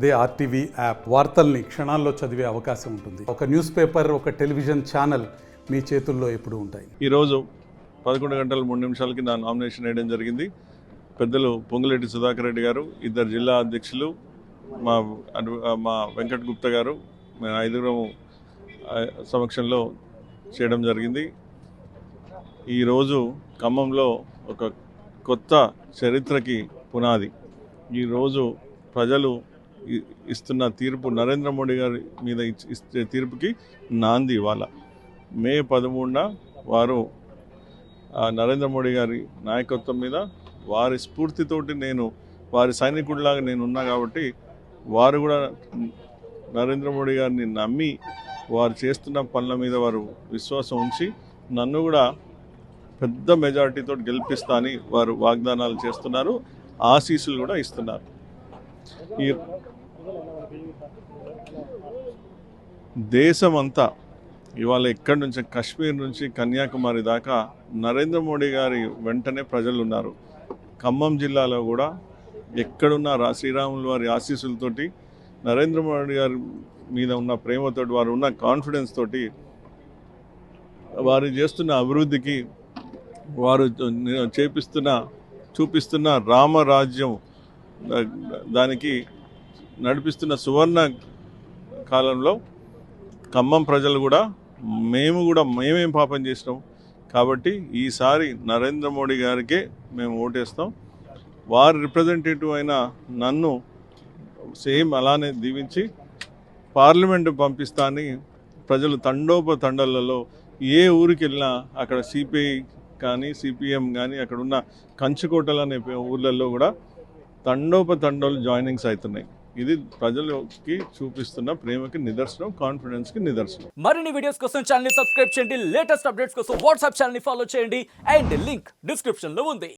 అదే RTV app వార్తల్ని క్షణాల్లో చదివే అవకాశం ఉంటుంది. ఒక న్యూస్ పేపర్, ఒక టెలివిజన్ ఛానల్ మీ చేతుల్లో ఎప్పుడూ ఉంటాయి. ఈరోజు 11:03 నా నామినేషన్ వేయడం జరిగింది. పెద్దలు పొంగులేటి సుధాకర్ రెడ్డి గారు, ఇద్దరు జిల్లా అధ్యక్షులు, మా వెంకట్ గుప్తా గారు, మేము 5 సమక్షంలో చేయడం జరిగింది. ఈరోజు ఖమ్మంలో ఒక కొత్త చరిత్రకి పునాది. ఈరోజు ప్రజలు ఇస్తున్న తీర్పు, నరేంద్ర మోడీ గారి మీద ఇచ్చే తీర్పుకి నాంది. ఇవాళ మే 13న వారు నరేంద్ర మోడీ గారి నాయకత్వం మీద, వారి స్ఫూర్తితోటి వారి సైనికుడిలాగా నేను ఉన్నా కాబట్టి వారు కూడా నరేంద్ర మోడీ గారిని నమ్మి వారు చేస్తున్న పనుల మీద వారు విశ్వాసం ఉంచి నన్ను కూడా పెద్ద మెజారిటీతో గెలిపిస్తా అని వారు వాగ్దానాలు చేస్తున్నారు, ఆశీస్సులు కూడా ఇస్తున్నారు. ఈ దేశమంతా ఇవాళ ఎక్కడి నుంచి, కాశ్మీర్ నుంచి కన్యాకుమారి దాకా నరేంద్ర మోడీ గారి వెంటనే ప్రజలు ఉన్నారు. ఖమ్మం జిల్లాలో కూడా ఎక్కడున్న శ్రీరాముల వారి ఆశీస్సులతోటి, నరేంద్ర మోడీ గారి మీద ఉన్న ప్రేమతోటి, వారు ఉన్న కాన్ఫిడెన్స్ తోటి, వారు చేస్తున్న అభివృద్ధికి, వారు చూపిస్తున్న రామరాజ్యం, దానికి నడిపిస్తున్న సువర్ణ కాలంలో ఖమ్మం ప్రజలు కూడా మేమేం పాపం చేసినాం కాబట్టి ఈసారి నరేంద్ర మోడీ గారికే మేము ఓటేస్తాం. వారి రిప్రజెంటేటివ్ అయిన నన్ను సేమ్ అలానే దీవించి పార్లమెంటు పంపిస్తా అని ప్రజలు తండోపతండాలలో ఏ ఊరికి వెళ్ళినా అక్కడ సిపిఐ కానీ సిపిఎం కానీ అక్కడ ఉన్న కంచుకోటలు అనే ఊర్లలో కూడా తండోపతండాలు జాయినింగ్స్ అవుతున్నాయి. ఇది ప్రజలకి చూపిస్తున్న ప్రేమకి నిదర్శనం, కాన్ఫిడెన్స్ కి నిదర్శనం. మరిన్ని వీడియోస్ కోసం ఛానల్ ని సబ్స్క్రైబ్ చేయండి, లేటెస్ట్ అప్డేట్స్ కోసం వాట్సాప్ ఛానల్ ని ఫాలో చేయండి అండ్ లింక్ డిస్క్రిప్షన్ లో ఉంది.